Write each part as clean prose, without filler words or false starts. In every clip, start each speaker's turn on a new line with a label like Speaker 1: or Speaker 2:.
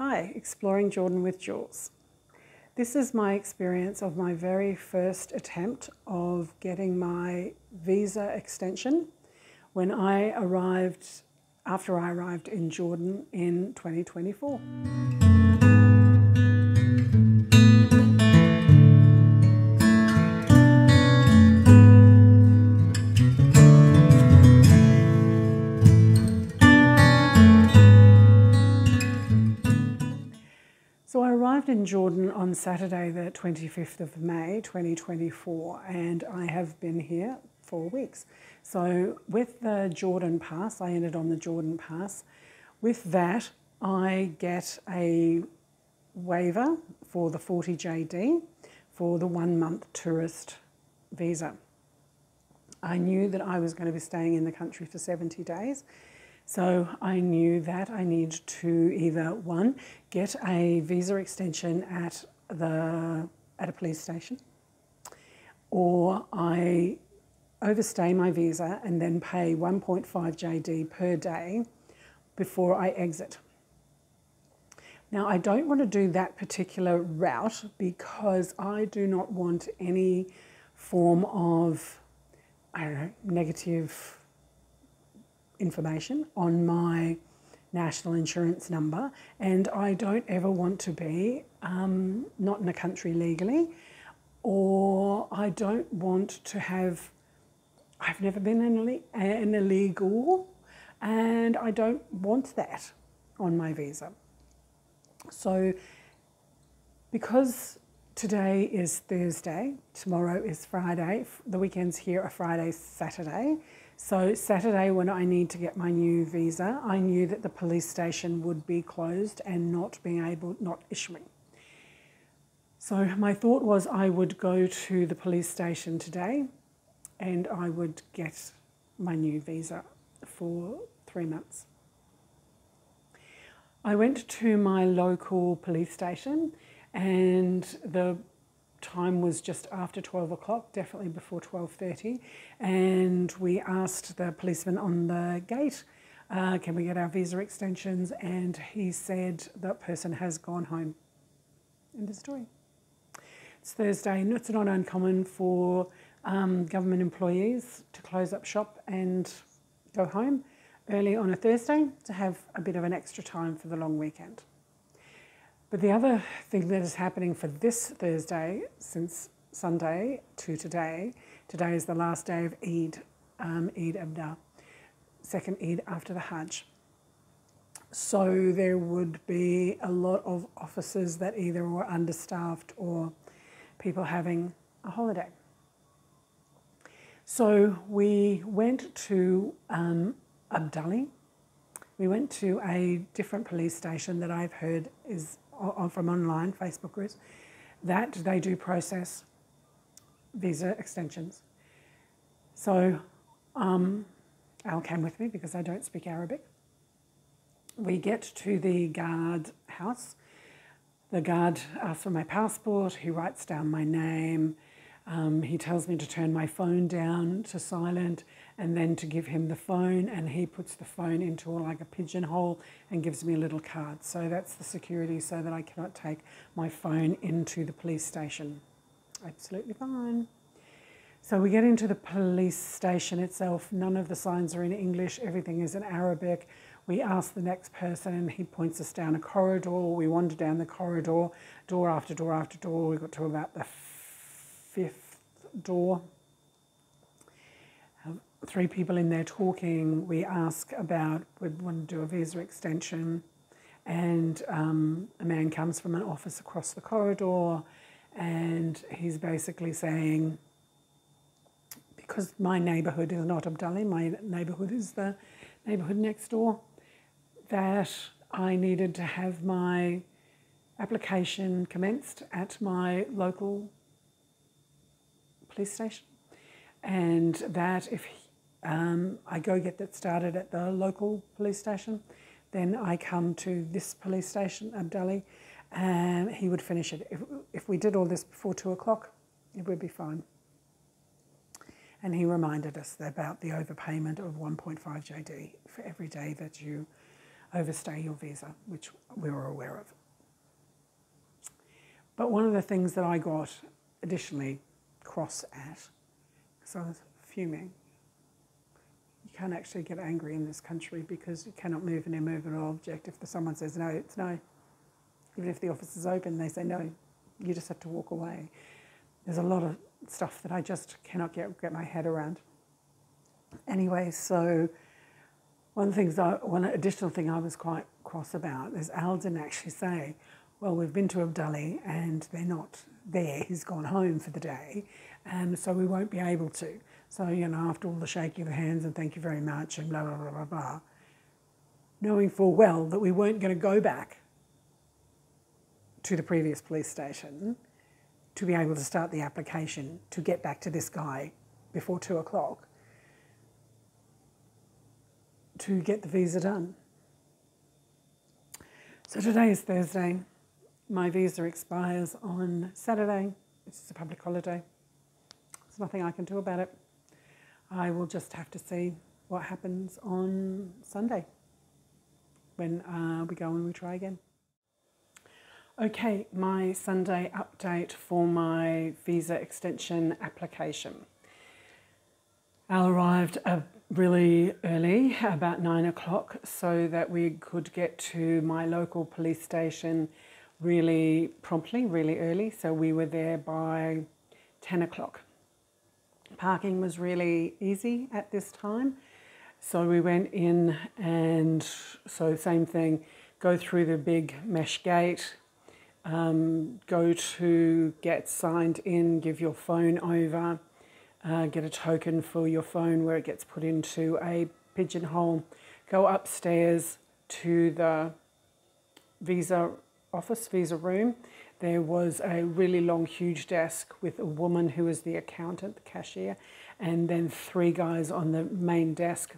Speaker 1: Hi, Exploring Jordan with Jules. This is my experience of my very first attempt of getting my visa extension when I arrived, after I arrived in Jordan in 2024. So I arrived in Jordan on Saturday the 25th of May 2024 and I have been here 4 weeks. So with the Jordan pass, I entered on the Jordan pass. With that I get a waiver for the 40 JD for the 1 month tourist visa. I knew that I was going to be staying in the country for 70 days. So I knew that I need to either, one, get a visa extension at a police station, or I overstay my visa and then pay 1.5 JD per day before I exit. Now, I don't want to do that particular route because I do not want any form of, negative information on my national insurance number, and I don't ever want to be not in a country legally, or I don't want to have, I've never been an illegal, and I don't want that on my visa. So because today is Thursday, tomorrow is Friday, the weekends here are Friday, Saturday. So Saturday, when I need to get my new visa, I knew that the police station would be closed and not issuing. So my thought was I would go to the police station today and I would get my new visa for 3 months. I went to my local police station and the time was just after 12 o'clock, definitely before 12:30, and we asked the policeman on the gate, can we get our visa extensions, and he said that person has gone home. End of story. It's Thursday, and it's not uncommon for government employees to close up shop and go home early on a Thursday to have a bit of an extra time for the long weekend. But the other thing that is happening for this Thursday, since Sunday to today is the last day of Eid, Eid Abdali, second Eid after the Hajj. So there would be a lot of offices that either were understaffed or people having a holiday. So we went to Abdali. We went to a different police station that I've heard is from online Facebook groups, that they do process visa extensions. So Al came with me because I don't speak Arabic. We get to the guard house. The guard asks for my passport. He writes down my name. He tells me to turn my phone down to silent and then to give him the phone, and he puts the phone into like a pigeonhole and gives me a little card. So that's the security so that I cannot take my phone into the police station. Absolutely fine. So we get into the police station itself. None of the signs are in English. Everything is in Arabic. We ask the next person and he points us down a corridor. We wander down the corridor, door after door after door. We got to about the 5th door. 3 people in there talking. We ask about, we want to do a visa extension, and a man comes from an office across the corridor and he's basically saying, because my neighbourhood is not Abdali, my neighbourhood is the neighbourhood next door, that I needed to have my application commenced at my local police station, and that if I go get that started at the local police station, then I come to this police station, Abdali, and he would finish it. If we did all this before 2 o'clock, it would be fine. And he reminded us about the overpayment of 1.5 JD for every day that you overstay your visa, which we were aware of. But one of the things that I got additionally cross at, because I was fuming, you can't actually get angry in this country because you cannot move an immovable object. If someone says no, it's no. Even if the office is open, they say no. You just have to walk away. There's a lot of stuff that I just cannot get my head around. Anyway, so one additional thing I was quite cross about is Al didn't actually say, well, we've been to Abdali and they're not there. He's gone home for the day, and so we won't be able to. So, after all the shaking of the hands and thank you very much and blah, blah, blah, blah, blah, knowing full well that we weren't going to go back to the previous police station to be able to start the application to get back to this guy before 2 o'clock to get the visa done. So today is Thursday. My visa expires on Saturday, which is a public holiday. There's nothing I can do about it. I will just have to see what happens on Sunday when we go and we try again. Okay, my Sunday update for my visa extension application. Al arrived really early, about 9 o'clock, so that we could get to my local police station really promptly, really early. So we were there by 10 o'clock. Parking was really easy at this time. So we went in and so same thing, go through the big mesh gate, go to get signed in, give your phone over, get a token for your phone where it gets put into a pigeonhole, go upstairs to the visa office, visa room. There was a really long, huge desk with a woman who was the accountant, the cashier, and then 3 guys on the main desk.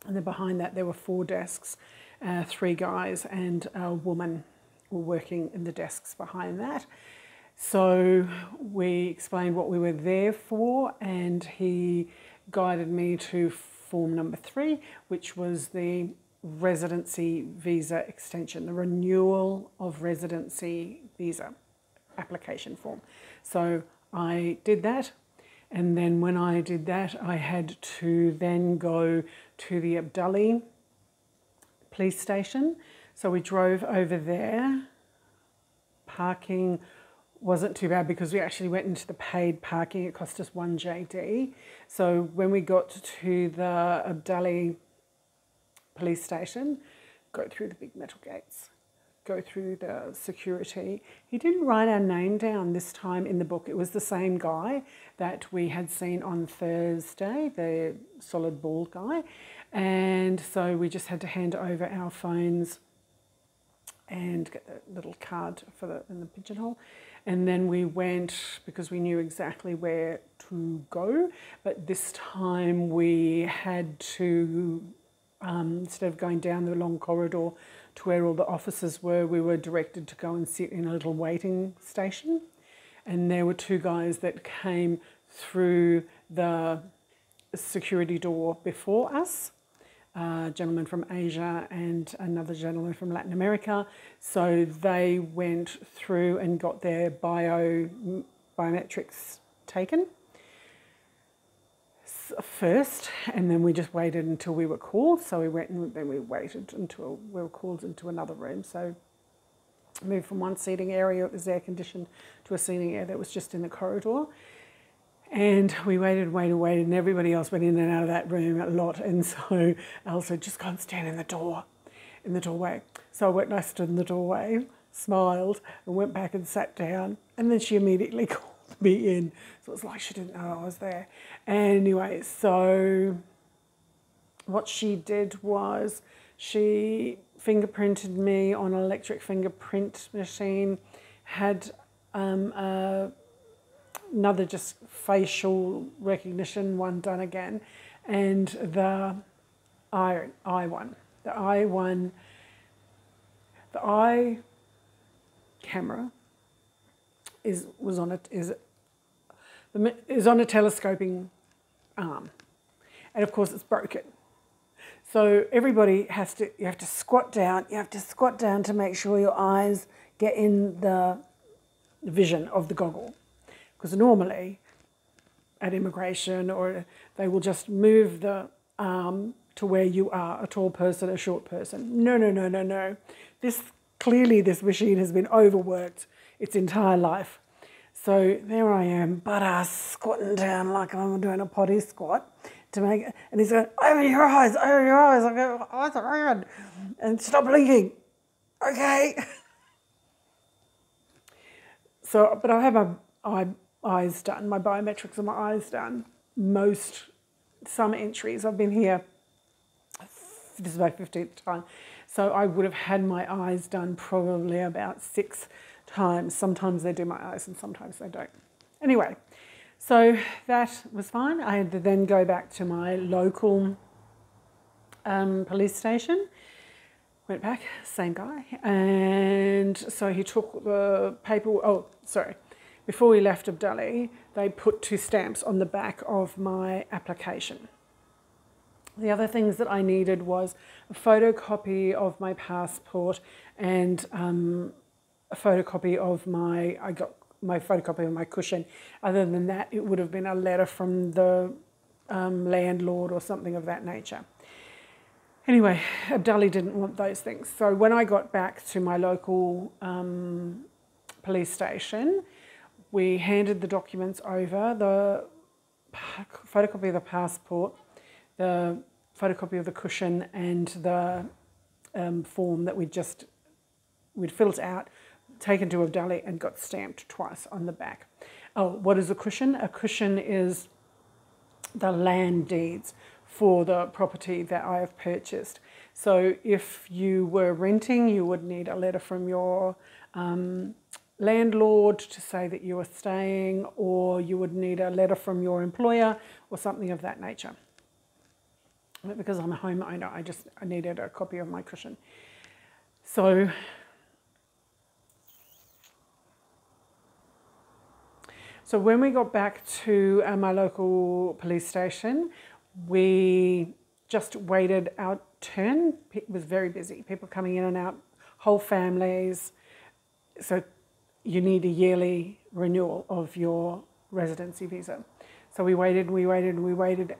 Speaker 1: And then behind that, there were 4 desks, 3 guys and a woman were working in the desks behind that. So we explained what we were there for, and he guided me to form number 3, which was the residency visa extension, the renewal of residency visa application form. So I did that, and then when I did that, I had to then go to the Abdali police station. So we drove over there. Parking wasn't too bad because we actually went into the paid parking. It cost us 1 JD. So when we got to the Abdali police station, go through the big metal gates, go through the security. He didn't write our name down this time in the book. It was the same guy that we had seen on Thursday, the solid bald guy. And so we just had to hand over our phones and get the little card for in the pigeonhole. And then we went, because we knew exactly where to go, but this time we had to, instead of going down the long corridor to where all the officers were, we were directed to go and sit in a little waiting station. And there were 2 guys that came through the security door before us, a gentleman from Asia and another gentleman from Latin America. So they went through and got their biometrics taken first, and then we just waited until we were called. So we went and then we waited until we were called into another room. So moved from one seating area, it was air conditioned, to a seating area that was just in the corridor. And we waited, and everybody else went in and out of that room a lot. And so Al said, just go and stand in the doorway. So I went and I stood in the doorway, smiled, and went back and sat down. And then she immediately called me in. So it was like she didn't know I was there. Anyway, so what she did was she fingerprinted me on an electric fingerprint machine, had another just facial recognition one done again, and the eye camera is on a telescoping arm, and of course it's broken. So everybody you have to squat down. You have to squat down to make sure your eyes get in the vision of the goggle. Because normally at immigration, or they will just move the arm to where you are, a tall person, a short person. No, no, no, no, no. Clearly this machine has been overworked its entire life. So there I am, butt-ass, squatting down like I'm doing a potty squat to make it. And he's going, over your eyes, over your eyes. I go, eyes are red. And stop blinking. Okay. So, but I have my eyes done, my biometrics and my eyes done. Some entries, I've been here, this is my 15th time. So I would have had my eyes done probably about 6 times. Sometimes they do my eyes and sometimes they don't. Anyway, so that was fine. I had to then go back to my local police station. Went back, same guy. And so he took the paper, before we left Abdali, they put 2 stamps on the back of my application. The other things that I needed was a photocopy of my passport and a photocopy of I got my photocopy of my cushion. Other than that, it would have been a letter from the landlord or something of that nature. Anyway, Abdali didn't want those things. So when I got back to my local police station, we handed the documents over, the photocopy of the passport, the photocopy of the cushion, and the form that we'd filled out, taken to Abdali and got stamped twice on the back. Oh, what is a cushion? A cushion is the land deeds for the property that I have purchased. So if you were renting, you would need a letter from your landlord to say that you were staying, or you would need a letter from your employer or something of that nature. But because I'm a homeowner, I needed a copy of my cushion. So when we got back to my local police station, we just waited our turn. It was very busy, people coming in and out, whole families. So you need a yearly renewal of your residency visa. So we waited,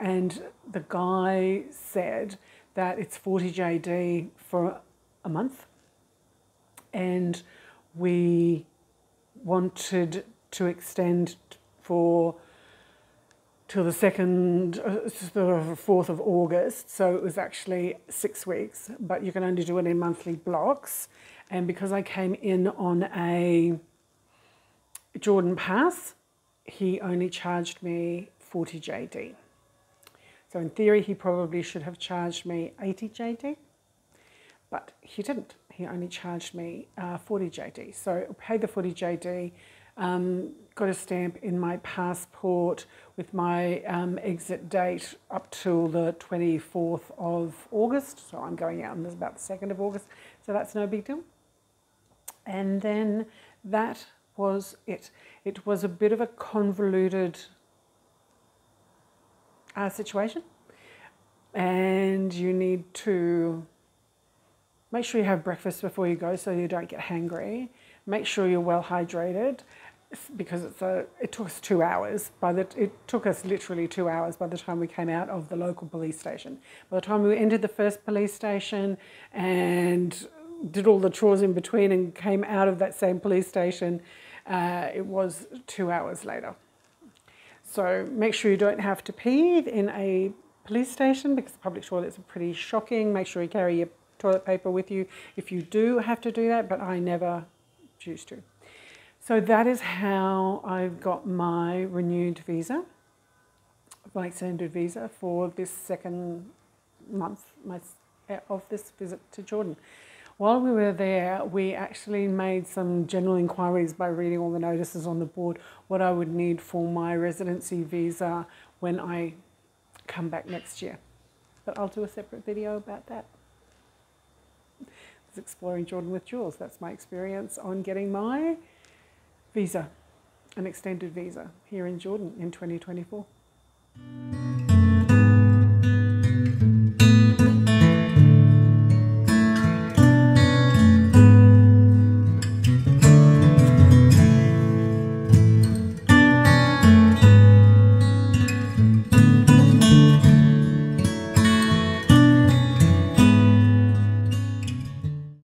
Speaker 1: and the guy said that it's 40 JD for a month, and we wanted to extend till the 4th of August. So it was actually 6 weeks, but you can only do it in monthly blocks. And because I came in on a Jordan pass, he only charged me 40 JD. So in theory, he probably should have charged me 80 JD, but he didn't. He only charged me 40 JD. So I paid the 40 JD, got a stamp in my passport with my exit date up till the 24th of August. So I'm going out on about the 2nd of August. So that's no big deal. And then that was it. It was a bit of a convoluted situation, and you need to make sure you have breakfast before you go so you don't get hangry. Make sure you're well hydrated, because it took us 2 hours. It took us literally 2 hours by the time we came out of the local police station. By the time we entered the first police station and did all the chores in between and came out of that same police station, it was 2 hours later. So make sure you don't have to pee in a police station, because public toilets are pretty shocking. Make sure you carry your toilet paper with you if you do have to do that, but I never choose to. So that is how I got my renewed visa, my extended visa for this second month of this visit to Jordan. While we were there, we actually made some general inquiries by reading all the notices on the board, what I would need for my residency visa when I come back next year. But I'll do a separate video about that. It's exploring Jordan with Jules. That's my experience on getting my visa, an extended visa here in Jordan in 2024.